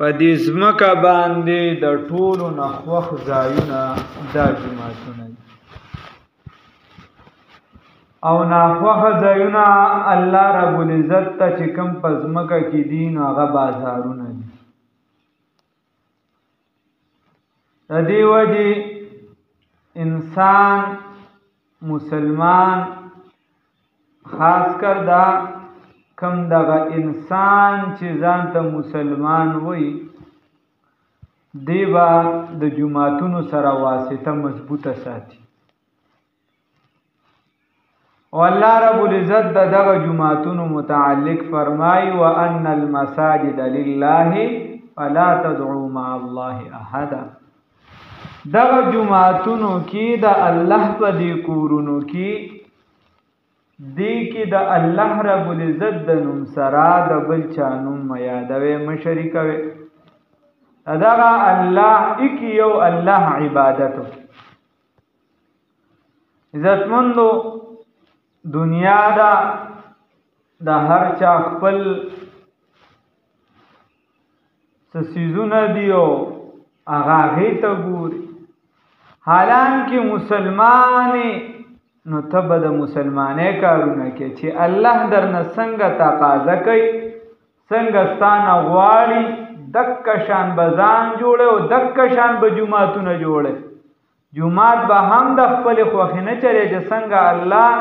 په دې ځمکه باندې د ټولو نخوخ ځایونه دا جوماتونه دي او ناخوخ ځایونه الله رب العزت ته چې کوم په ځمکه کې دي نو هغه بازارونه دي د دې وجې انسان مسلمان خاص کر دا کم دغه انسان چې ځان ته مسلمان وي دی با د جماعتونو سره واسطه مضبوطه ساتي او الله رب العزت دغه جماعتونو متعلق فرمای وان المساجد لله فلا تدعوا مع الله احد دغه جماعتونو کې د الله په دې کورونو کې دی کې د الله رب العزت د نوم سره د بل چا نوم مه یادوئ مه شریکوئ دغه الله ایک یو الله عبادت عزتمندو دنیا دا د هر چا خپل سیزونه دی او هغه هغې ته ګوري حالانکه مسلمانې نو ته به د مسلمانۍ کارونه کې چې الله درنه څنګه تقاضا کوي څنګه ستانه غواړي دکه شان به ځان جوړه او دکه شان به جوماتونه جوړه جومات به هم د خپلې خوښې نه چلی چې څنګه الله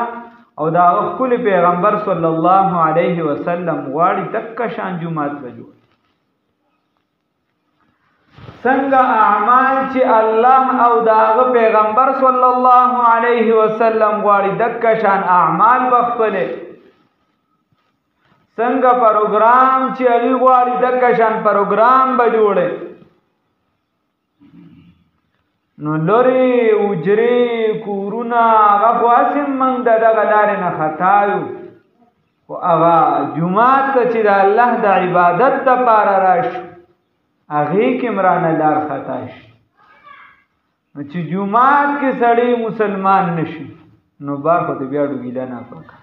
او د هغه ښکلي پیغمبر صلی الله علیه وسلم غواړي دکه شان جومات به جوړ څنګه اعمال چې الله او د هغه پیغمبر صلی الله علیه وسلم غواړي دکه شان اعمال به خپلې څنګه پروګرام چې هغوی غواړي دکه شان پروګرام به جوړې نو لرې اجرې کورونه هغه خو هسې موږ د دغه لارې نه خطا یو خو هغه جومات ته چې د الله د عبادت دپاره راشو هغې کې مرانه لار خطا شي نو چې جومات کې سړی مسلمان نشي نو بار خو د بیا ډوګیله نه پکار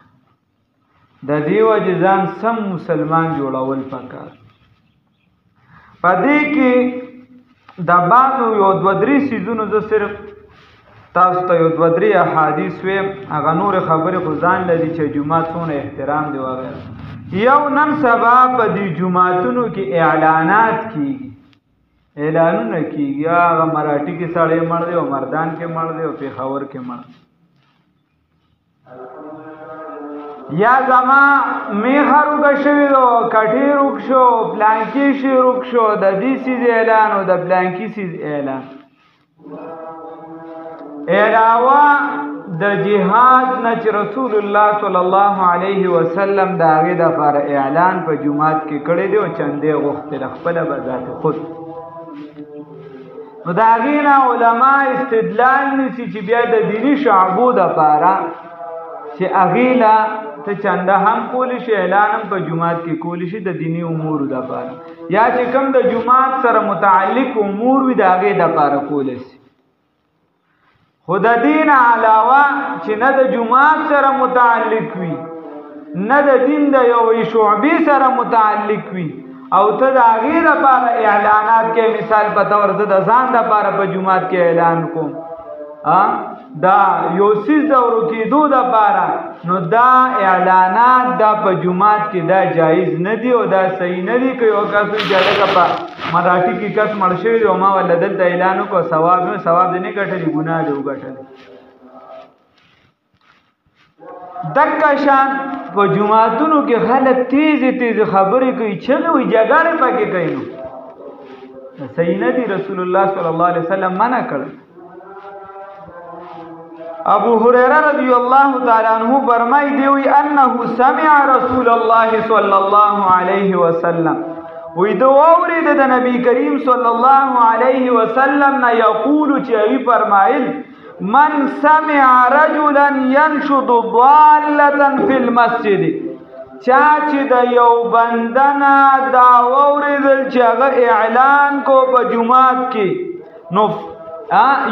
د دې وجې ځان سم مسلمان جوړول پکار په دې کې د بعضو یو دوه درې څیزونو زه صرف تاسو ته یو دوه درې احادیث ویم هغه نورې خبرې خو ځان لري چې جومات څونه احترام دی وغیره یو نن سبا په دې جوماتونو کې اعلانات کېږي اعلانونه کېږي هغه مراټي کې سړی مړ دی او مردان کې مړ دی او پېښور کې مړ دی یا زما میخه روږه شوي دو کټې روږ شو پلانکي شي روږ شو د دې سیز اعلان او د پلانکي سیز اعلان علاوه د جهاد نه چې رسول الله صلی الله علیه وسلم د هغې دپاره اعلان په جومات کې کړی دی او چندې غوښتې خپله به ذات خود نو د هغې نه علما استدلال نیسي چې بیا د دیني شعبو دپاره چې هغې له ته چنده هم کولی شي اعلان هم په جومات کې کولی شي د دیني امورو دپاره یا چې کوم د جومات سره متعلق امور وي د هغې دپاره کولی شي خو د دین علاوه چې نه د جومات سره متعلق وي نه د دین د یوې شعبې سره متعلق وي او ته د هغې دپاره اعلانات کې مثال په طور زه د ځان دپاره په جومات کې اعلان کوم دا یو څیز د ورکېدو دپاره نو دا اعلانات دا په جومات کې دا جایز نه دي او دا صحیح نه دي که یو کس وي چې هلکه په مراټي کې کس مړ شوی دی او ما ورله دلته اعلان وکړو ثواب نه ثواب دی نه ګټلي ګناه دی وګټلی دکه شان په جوماتونو کې خلک تیزې تیزې خبرې کوي چغې وي جګړې پکې کوي نو صحیح نه دي رسول الله صلی الله علیه وسلم منع کړی ابو هريره رضی الله تعالی عنہ فرمای دی وی انه سمع رسول الله صلی الله علیه وسلم وی دو اورید د نبی کریم صلی الله علیه وسلم نه یقول چې وی فرمایل من سمع رجلا ينشد ضاله في المسجد چا چې د یو بندنا دا اوریدل چې هغه اعلان کو په جمعات کې نو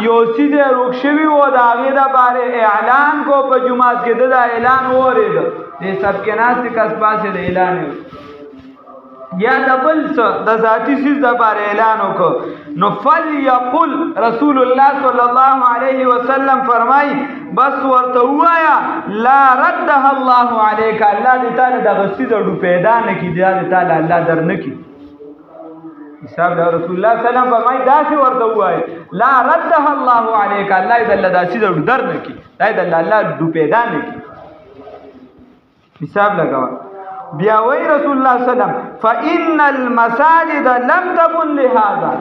یو سیز روک شوی و د هغې دپاره اعلان کو په جومات کې د اعلان واورېده دې سب کې ناستې کس پاسې د اعلان یا د بل څه د ذاتی سیز د بار اعلان وکړو نو فلیقل رسول الله صلی الله علیه وسلم فرمای بس ورته وایا لا ردها الله علیک الله دې تعالی د غسیز ډو پیدا نه کی دې تعالی الله در نه کی حساب د رسول الله صلی الله علیه وسلم فرمای داسې ورته وای لا ردها الله علیک الله دې الله داسې ډو در نه کی دې الله ډو پیدا نه کی حساب لگاوا بیا وی رسول الله صلی الله علیه وسلم فإن المساجد لم تكن لهذا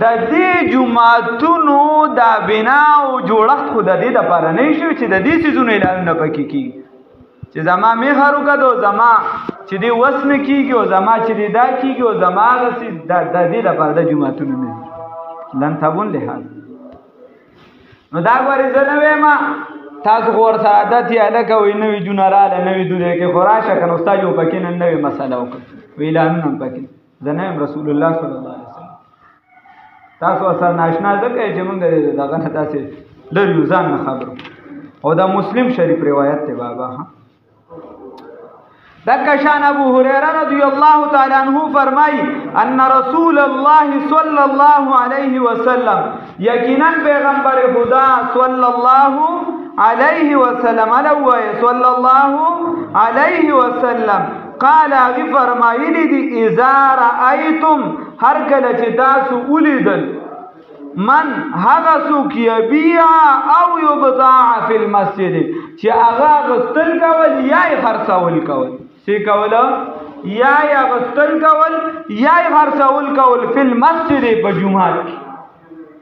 د دې جمعتونو دا بنا او جوړښت خو د دې د پاره نه شي چې د دې سيزونو اعلان نه پکې کی چې زما می هرو کدو زما چې دې وسنه کیږي او زما چې دې دا کیږي او زما د دې د پاره د جمعتونو نه لن تكن لهذا نو دا غوړې زنه ما تاسو غور سعادت یا لکه وی نوی جنراله نوی دوله کې خوراشه کنه استاد یو پکې نن نوی مسله وکړه ویلان نن پکې زنه رسول الله صلی الله علیه وسلم تاسو سره ناشنا ځکه چې موږ دغه نه تاسو لري ځان نه خبرو او دا مسلم شریف روایت ته بابا ها دکشان ابو هريره رضی الله تعالی عنہ فرمای ان رسول الله صلی الله علیه وسلم یقینا پیغمبر خدا صلی الله علیه وسلم صلی الله علیه وسلم قال غی فرمایلی دی اذا رأیتم هر کله چې تاسو ولیدل من هغه څوک یبيع او یبتاع فی المسجد چې هغه غستل کول یا خرڅول کول څه کول یا غستل کول یا خرڅول کول فی المسجد په جمعات کې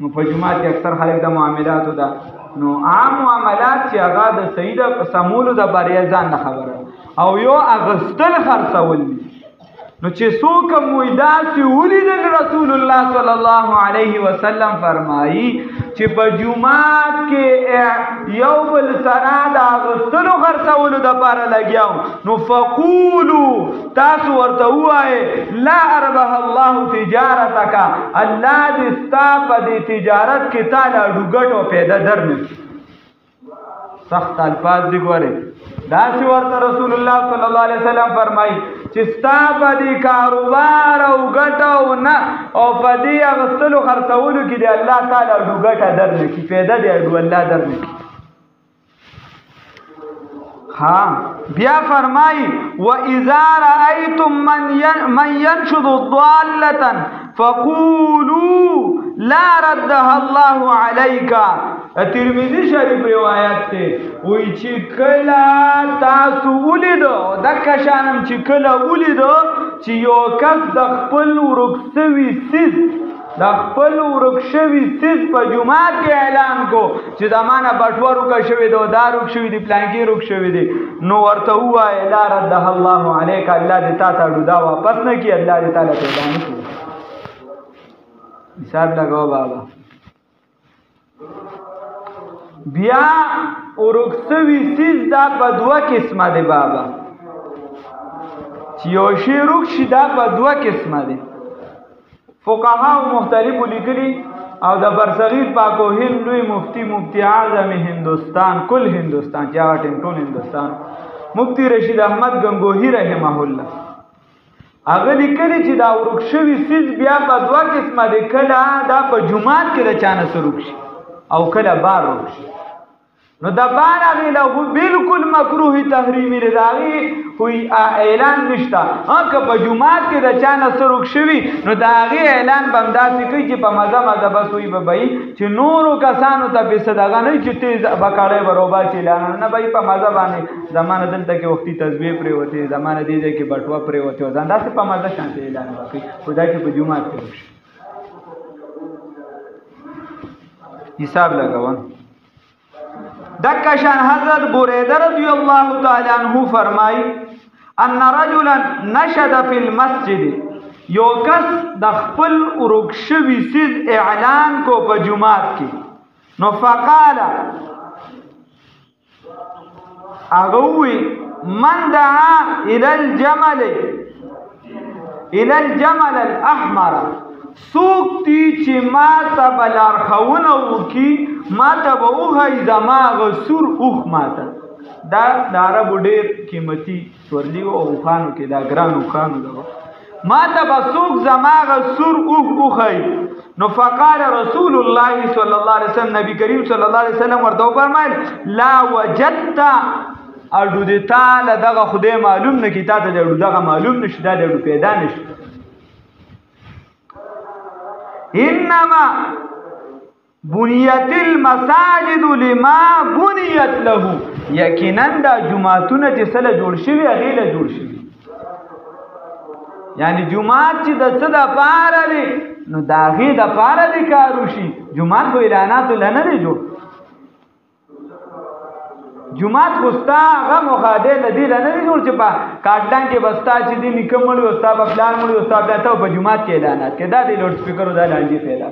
نو په جمعات کې اکثر خلک د معاملاتو دا نو عام معاملات چې هغه د سیده سمولو د بریا ځان نه خبره او یو اغستل خرڅول نو چې څوک مویداسي ولیدل رسول الله صلی الله علیه وسلم فرمایي چې په جمعات کې یو بل سره د اغستلو خرڅولو د پاره لګیاو نو فقولوا تاسو ورته وایي لا اربح الله تجارتک الله دې ستا په دې تجارت کې تعالی ډوګټو پیدا درنه سخت الفاظ دی ګوره دا سی ورته رسول الله صلی الله علیه وسلم فرمایي چې ستا په دې کاروبار او ګټو نه او په دې اغستلو خرڅولو کې دی الله تعالی ډوګټه درنه کی پیدا دی الله درنه کی ها بیا فرمای و اذا رأيتم من ينشد ضالة فقولوا لا ردها الله عليك ترمذی شریف روایت ته وی چې کله تاسو ولیدو د کشانم چې کله ولیدو چې یو کس د خپل ورکسوي سیز د خپل ورکشوي سیز په جمعات کې اعلان کو چې زمانہ بټوه روک شوی دو دا روک شوی دی پلانکی روک شوی دی نو ورته وای لا ردها الله عليك الله دې تا ته دا واپس نه کی الله دې تعالی ته باندې کی حساب لگاو بابا بیا ورکسوي سیز دا په دوه قسمه دی بابا چې یو شی روک شي دا په دوه قسمه دی فقها مختلف لیکلي او د برصغیر پاکو هند لوی مفتی اعظم هندوستان کل هندوستان چې ټول هندوستان مفتی رشید احمد گنگوهی رحمه الله هغه لیکلي چې دا ورکشوي سیز بیا په دوه قسمه دی کله دا په جمعات کې د چانه سره روک شي او کله بار روک شي نو دا بار هغه له بالکل مکروه تحریمی لداغي کوئی اعلان نشتا که په جمعات کې د چانه سروک شوی نو دا هغه اعلان بمداسي کوي چې په مزه بس وي به چې نورو کسانو ته به صدقه نه چې تیز بکاړې بروبا چې اعلان نه به په مزه باندې زمانه دلته کې وختي تسبیح پرې وته زمانه دې کې بټوا پرې وته ځان داسې په مزه شانته اعلان وکړي خدای چې په جمعات کې وشي حساب لگاون دکشان حضرت بریده رضی اللہ تعالی عنہ فرمائی ان رجلا نشد فی المسجد یو کس د خپل ورکشوي سیز اعلان کو په جمعات کې نو فقال اغوی من دعا الى الجمل الاحمر سوکتی چې ما ته بلار خونه وکي ما ته به وغی زما غسور اوخ ماته دا د عربو ډېر قیمتي سورلي او اوښانو کې دا ګران اوښانو ده ما ته بسوق زماغ سور اوخی نو فقال رسول الله صلی الله علیه وسلم نبی کریم صلی الله علیه وسلم ورته فرمایل لا وجدت اډو دې تعالی دغه خدای معلوم نه کی تا ته دغه معلوم نشي دا دغه پیدا نشي انما بنیت المساجد لما بنیت له یقینا دا جمعتونه چې سره جوړ شوی هغه له جوړ شوی یعنی جمعات چې د څه د پاره دی نو د هغې د پاره دی کار وشي جمعات خو اعلاناتو له نه دی جوړ جمعات خو ستا هغه مخادې له دې له نه دی جوړ چې په کاټلان کې به ستا چې دی نیکه مړي او ستا به پلان مړي او ستا بیا ته په جمعات کې اعلانات کې دا دی لوډ سپیکرو دا لانجې پیدا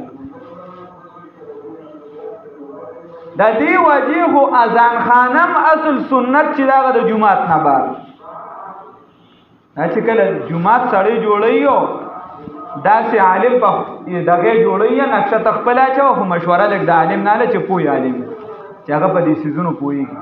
د دې وجې خو اذان خانم اصل سنت چې دغه د جمعات نه بار چې کله جمعات سړی جوړوي او داسې عالم په دغه جوړوي نقشه تخپل اچو خو مشوره لګ د عالم نه چې پوي عالم چې هغه په دې سيزونو پويږي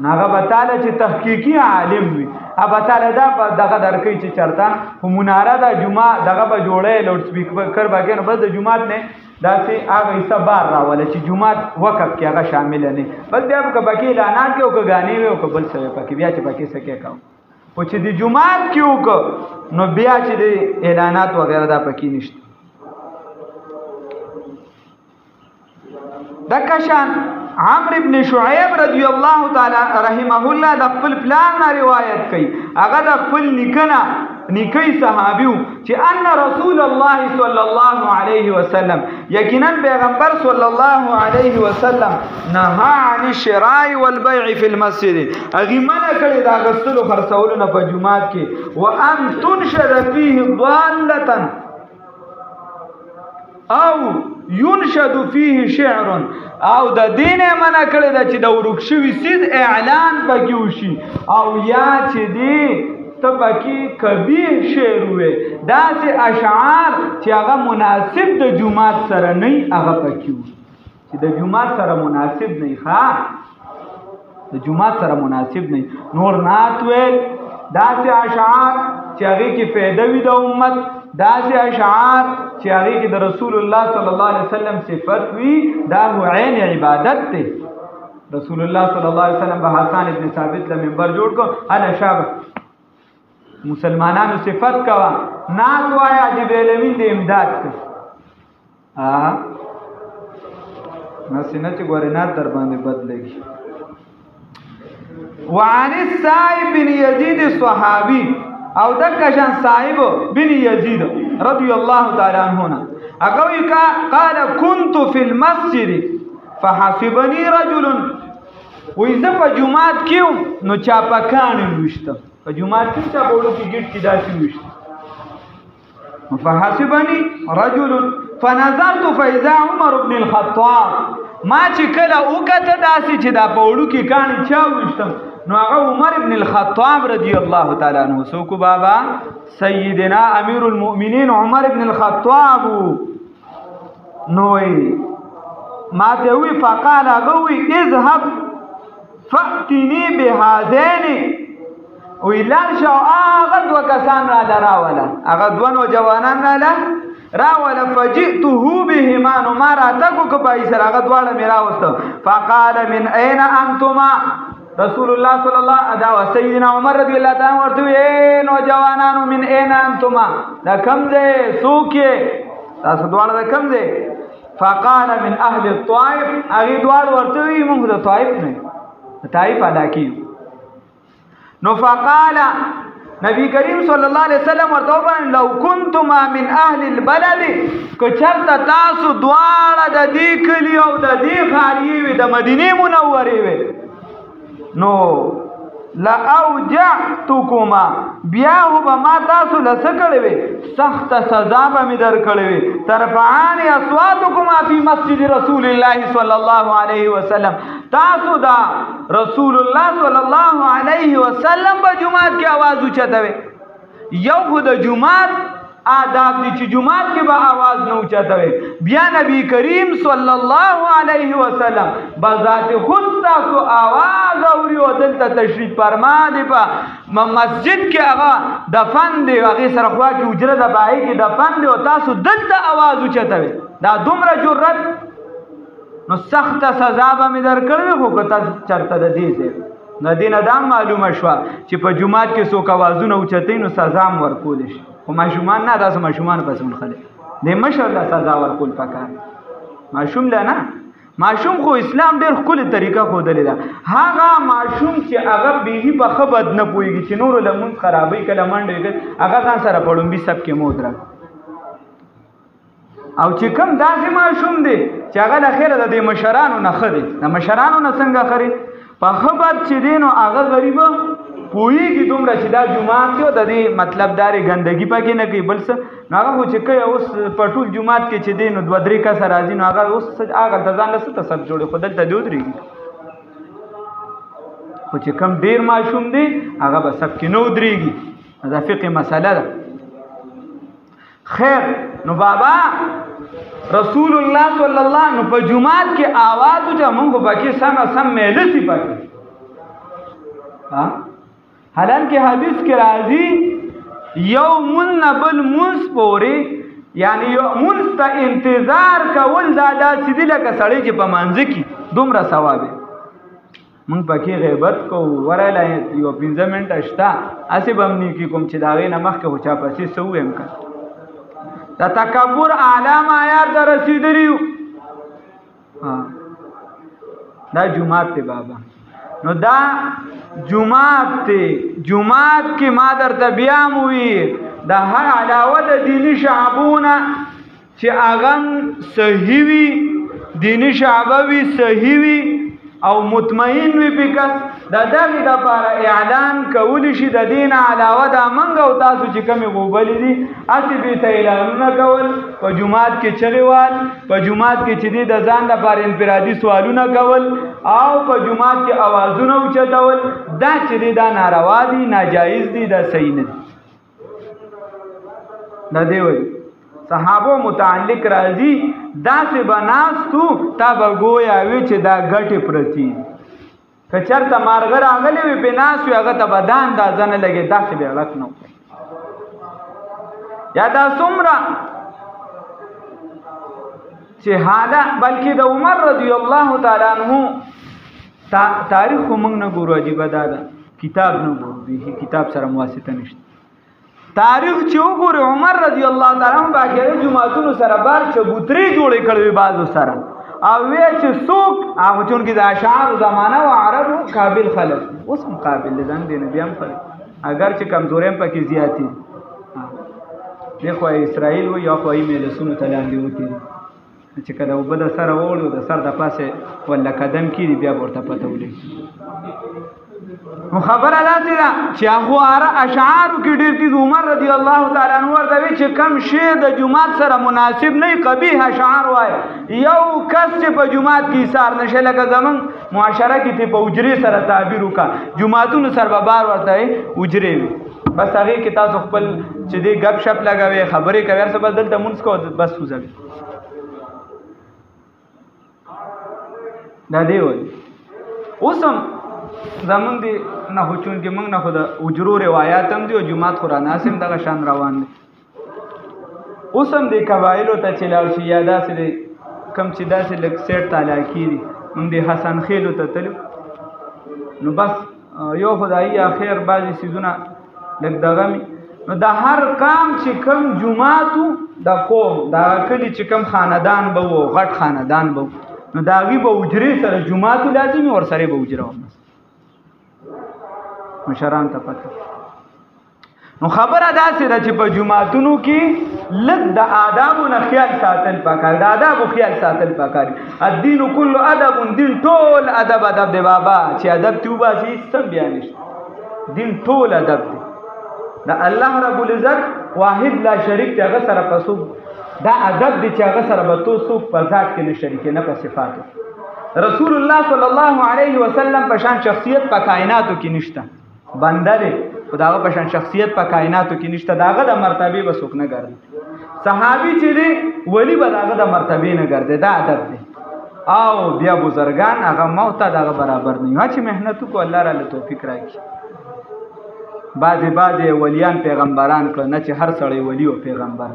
ناغه بتاله چې تحقیقي عالم وي ابا تعالی دا دغه درکې چې چرته هموناره د جمعه دغه به جوړې لوډ سپیکر باګې نو بس د جمعات نه داسې هغه حصہ بار راوله چې جمعات وقف کې هغه شامل نه بس بیا به باقي اعلانات کې او غانې وي او بل څه پکې بیا چې پکې سکه کاو او چې د جمعات کې وک نو بیا چې د اعلانات وغیرہ دا پکې نشته دکشان عمرو ابن شعیب رضی الله تعالی رحمه الله د خپل پلان روایت کوي هغه د خپل نیکي صحابیو چې ان رسول الله صلی الله علیه وسلم یقینا پیغمبر صلی الله علیه وسلم نهى عن الشراء والبيع في المسجد اغه منع کړی دا غسل خرڅول نه په جمعات کې وان تنشد فيه ضاله او ينشد فيه شعر او د دین منع کړی دا چې د ورکشوي سید اعلان پکې وشي او یا چې دی تبکی کبیر شعر وي داسې اشعار چې هغه مناسب د جمعات سره نه هغه پکې وي چې د جمعات سره مناسب نه ښه د جمعات سره مناسب نه نور نات ویل داسې اشعار چې هغه کې فائدہ وي د امت داسې اشعار چې هغه کې د رسول الله صلی الله علیه وسلم صفت وي دا عین عبادت ده رسول الله صلی الله علیه وسلم به حسن ابن ثابت له منبر جوړ کو انا شابه مسلمانانو صفت کوا ناز وایا جبرائیل امین دې امداد کړ نسینه چې ګورینات در باندې بدلېږي وعن السائب بن يزيد الصحابي او دکشان صاحب بن يزيد رضي الله تعالى عنه اقوي قال كنت في المسجد فحسبني رجل وإذا فجمعات كيو نو چاپکان وشته فجمعات کې چا بولو کې ګټ کې داسې وشته فحسبني رجل فنظرت فإذا عمر بن الخطاب ما چې کله وکته داسې چې دا بولو کې کان چا وشته نو هغه عمر ابن الخطاب رضی الله تعالی عنہ سوکو بابا سیدنا امیر المؤمنین عمر ابن الخطاب نوې ما ته وی فقال غوي اذهب فاتني بهذين ویلان شو هغه دو کسان را دراوله هغه دوه نوجوانان راوله فجئته بهما نو ما راتکو کپای سره هغه دواړه میرا وسته فقال من اين انتما رسول الله صلی الله علیه و سیدنا عمر رضی الله تعالی ورته اے نوجوانانو من اين انتما دا کم دې سوکه تاسو دواړه دا کم دې فقال من اهل الطائف اغه دواړه ورته موږ د طائف نه طائف علاقه نو فقال نبی کریم صلی الله علیه وسلم ورته وویل لو کنتما من اهل البلد کو چرته تاسو دواړه د دې کلی او د دې خاریه وي د مدینه منوره وي نو لا اوجعتکما بیا به ما تاسو لسکړې وي سخت سزا به می درکړې وي ترفعان اصواتکما فی مسجد رسول الله صلی الله علیه وسلم تاسو دا رسول الله صلی الله علیه وسلم په جمعات کې आवाज اوچتوي یو خو د جمعات آداب دي چې جمعات کې به आवाज نه اوچتوي. بیا نبی کریم صلی الله علیه وسلم بذات خود تاسو आवाज اوري او دلته تشریف فرما دی په مسجد کې هغه دفن دی هغه سره خوا کې اجره د بای کې دفن دی او تاسو دلته आवाज اوچتوي. دا دومره جرأت نو سخت سزا به مې درکړې خو که تاسو چرته د دې ځای نه دینه دا معلومه شوه چې په جومات کې څوک اوازونه اوچتوي نو سزا هم ورکولی شي. خو ماشومان نه تاسو ماشومان پسې ونښلئ د مشر له سزا ورکول پکار ماشوم له نه. ماشوم خو اسلام ډېر ښکلې طریقه ښودلې ده. هغه ماشوم چې هغه بیخي په ښه بد نه پوهېږي چې نورو لمونځ خرابوي کله منډې کوي هغه ځان سره په لومبي صف کې مه ودرږه. او چې کوم داسې ماشوم دی چې هغه له خیره د دې مشرانو نه ښه دی د مشرانو نه څنګه ښه په ښه بد چې دی نو هغه غریبه پوهېږي دومره چې دا جومات دی او د دې مطلب دارې ګندګي پکې نه کوي بل څه نو هغه خو چې کوي اوس په ټول جومات کې چې دی نو دوه درې کسه راځي نو هغه اوس هغه د ځان له څه ته سب جوړي خو دلته دی ودرېږي. خو چې کوم ډېر ماشوم دی هغه به سب کې نه ودرېږي. دا فقه مسله ده. خیر نو بابا رسول الله صلی الله نو په جومات کې आवाज وچا مونږ پکې سم میله سي پکې حالانکه حدیث کې راځي یو من بل منس پوري یعنی یو منس ته انتظار کول دا داسې دي لکه سړی چې په مانځ کې دومره ثواب دی. مونږ پکې غیبت کوو ورله یو 15 منټه شته هسې به هم نه کې کوم چې د هغې نه مخکې خو چا پسې څه وویم که د تکبر اعلی معیار ته رسېدلي یو. دا جومات دی بابا نو دا جومات دی. جومات کې ما درته بیا هم وویل د هر علاوه د دیني شعبونه چې هغه صحیح وي دیني شعبه وي صحیح وي او مطمئن وي پکې د دغې دپاره اعلان کولی شي د دې نه علاوه دا موږ او تاسو چې کومې غوبلې دي هسې بېرته اعلانونه کول په جومات کې چغې وال په جومات کې چې دی د ځان لپاره انفرادي سوالونه کول او په جومات کې اوازونه اوچتول دا چې دی دا ناروا دي ناجایز دي دا صحیح نه دي. دا دی وایي صحابو متعلق راځي داسې به ناستو تا به ګویا وي چې دا ګټې پرتې دي. که چېرته مارغه راغلی وي پې ناست وي هغه ته به دا اندازه نه لګي داسې به غلط نه وکړي. یا دا څومره چې حاله بلکې د عمر رضی الله تعالی عنه تاریخ خو موږ نه ګورو عجیبه دا ده کتاب نه ګورو بیخي کتاب سره مواسطه نشته. تاریخ چې وګورې عمر رضی الله تعالی عنه باقاعده جوماتونو سره بار چبوترې جوړې کړې وې بعضو سره او وی چې څوک هغه چونکې د اشعارو زمانه و عربو قابل خلک اوس هم قابل دي ځان دی نه بیا هم خلک اگر چې کمزورۍ هم پکې زیاتې دی خو اسرائیل وي یا خو یې مجلسونو ته لاندې وکړي چې کله اوبه د سره ووړو د سر د پاسه ولا قدم کېږي بیا ورته پته ولګي. نو خبره داسې ده چې هغو اشعارو کې ډېر دي عمر رضی الله تعالی عنه ورته وایي چې کم شی د جومات سره مناسب نه وي قبیح اشعار وایي. یو کس چې په جومات کې ایثار نشي لکه زمونږ معاشره کې ته په اجرې سره تعبیر وکړه جوماتونو سره به بار ورته وایي اجرې وي بس هغې کې تاسو خپل چې دی ګپ شپ لګوئ خبرې کوئ هر څه بس دلته مونځ کوو بس وځوئ. دا دی وایي اوس هم زمونږ دی نه خو چونکې موږ نه خو د اجرو روایات هم دي او جومات خو راناس هم دغه شان روان دی. اوس هم دی قبایلو ته چې لاړ شي یا داسې دی کم چې داسې لږ سیټ تالاکي دي موږ د حسن خیلو ته تلو نو بس یو خدایي اخر بعضې څیزونه لږ دغه مې نو د هر قام چې کم جوماتو د قوم د کلي چې کم خاندان به و غټ خاندان به نو د هغې به اجرې سره جوماتو لازمي ورسره به اجره وم مشران ته پته. نو خبره داسې ده چې په جوماتونو کې لږ د آدابو نه خیال ساتل پکار د آدابو خیال ساتل پکار. الدین کل ادب دین ټول ادب دی بابا چې ادب تی وباسي سم بیا نشته دین ټول ادب دی. د الله رب العزت واحد لا شریک دی هغه سره په څوک دا ادب دی چې هغه سره به تو څوک په ذات کې نه شریک نه په صفاتو. رسول الله صلی الله علیه وسلم په شان شخصیت په کائناتو کې نشته بنده دی خو داغه په شان شخصیت په کائناتو کې نشته داغه د مرتبه به څوک نه ګرځي صحابي چې دی ولی به داغه د مرتبه نه ګرځي دا ادب دی او بیا بزرگان هغه موت دغه برابر نه چې مهنت کو الله تعالی توفیق راکړي بعضی ولیان پیغمبران کړه نه چې هر سړی ولی او پیغمبر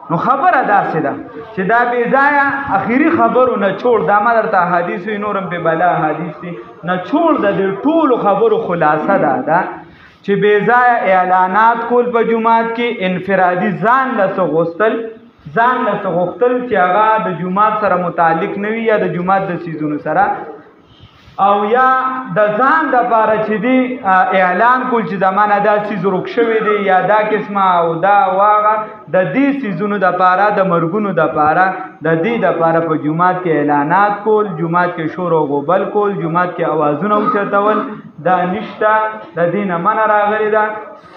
نو خبره داسې ده چې دا بې ځایه اخیری خبرو نه چوړ دا ما درته احادیث وي نورم په بلا احادیث دي نه چوړ د دې ټولو خبرو خلاصه ده چې بې ځایه اعلانات کول په جمعات کې انفرادي ځان له غوښتل چې هغه د جمعات سره متعلق نه وي یا د جمعات د سیزونو سره او یا د ځان د پاره چې دی اعلان کول چې زمانه دا سیز روک شوی دی یا دا قسمه او دا واغه د دې سیزونو د پاره د مرګونو د پاره د دې د پاره په جمعات کې اعلانات کول جمعات کې شور او غوبل کول جمعات کې اوازونه اوچتول دا نشته د دې نه من راغلی ده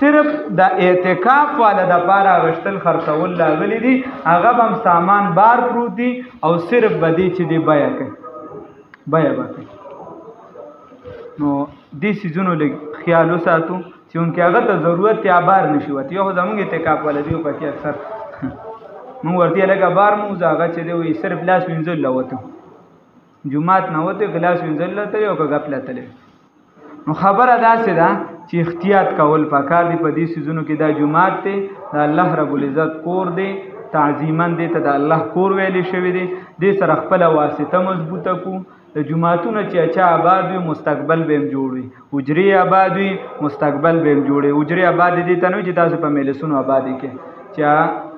صرف د اعتکاف والا د پاره غشتل خرڅول لاغلی دي هغه هم سامان بار پروت دي او صرف بدی چې دی بیا کوي نو دې سيزونو لږ خیال وساتو چې اونکه هغه ته ضرورت یا بار نشي وته یو زمونږ اعتکاف ولدي په کې اکثر مونږ ورته لګه بار مو ځاګه چې دی صرف لاس وینځل لوته جمعات نه وته ګلاس وینځل لته یو غفله تل نو خبره داسې ده چې احتیاط کول پکار دی په دې سيزونو کې دا جمعات ته د الله رب العزت کور دی تعظیمن دی ته د الله کور ویل شوی دی دې سره خپل واسطه مضبوطه کو د جمعاتونو چې اچا آباد وي مستقبل به هم جوړ وي حجرې آباد وي مستقبل به هم جوړ وي حجرې آباد دي ته نه چې تاسو په مجلسونو آبادي کې چې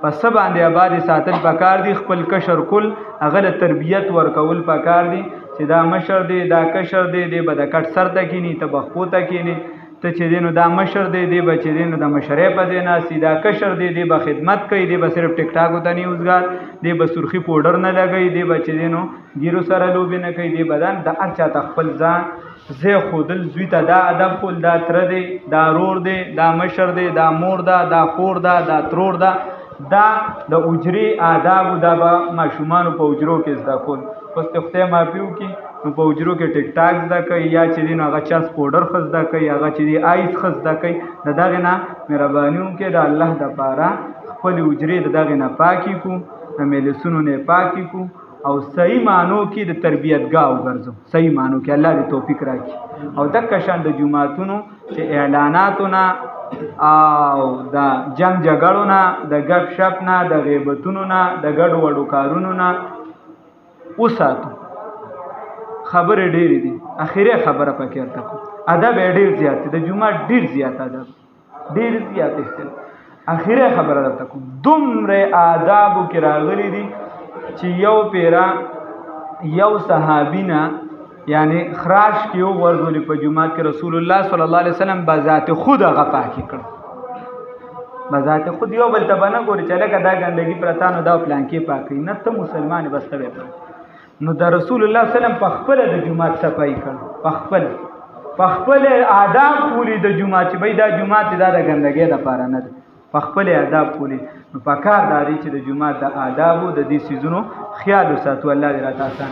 په څه باندې آباد ساتل پکار دي خپل کشر کل هغه له تربیت ورکول پکار دي چې دا مشر دی دا کشر دی به د کټ سر ته کینی ته بخپو ته کینی ته چې دینو دا مشر دی بچی دینو د مشرې په ځای ناسي دا کشر دی به خدمت کوي دی به صرف ټیک ټاک ته نه یوزګار دی به سرخی پودر نه لګي دی بچی دینو ګیرو سره لوبي نه کوي دی بدن د اچا تخپل ځان زه خودل زوی ته دا ادب خپل دا تر دی دا رور دی دا مشر دی دا مور دا خور دا ترور دا د اجري آداب دا به ماشومان په اجرو کې زده کول پس ته ما پیو کې نو په اجرو کې ټیک ټاک زده کوي یا چې دین هغه چاس پودر خزده کوي هغه چې دی آیس خزده کوي دغه نه مهربانیو کې د الله د پاره خپل اجري دغه نه پاکي کو ملسونو نه پاکي کو او صحیح معنو کې د تربیتګاه وګرځو صحیح معنو کې الله دې توفیق راکړي او د کشان د جمعاتونو چې اعلاناتونه او د جنگ جګړو نه د غب شپ نه د غیبتونو نه د ګډ وډو کارونو نه وساتو خبره ډېرې دي اخیره خبره پکې ارته ادب ډېر زیات د جمعه ډېر زیات ادب ډېر زیات استل اخیره خبره درته کوم دومره آداب کې راغلي دي چې یو پیرا یو صحابینا یعنی خراش کیو ورغلی په جمعه کې رسول الله صلی الله علیه وسلم بذات خود هغه پاکي کړ بذات خود یو بل ته بنه ګوري چې لکه دا ګندګي پرتانو دا پلان کې پاکي نه ته مسلمان بس ته نو د رسول الله صلی الله علیه وسلم په خپل د جمعه صفای کړ په خپل آداب کولی د جمعه چې بيد د جمعه د ګندګي د پاره نه په خپل آداب کولی نو په کار داري چې د جمعه د آداب او د دې سيزونو خیال وساتو الله دې راته آسان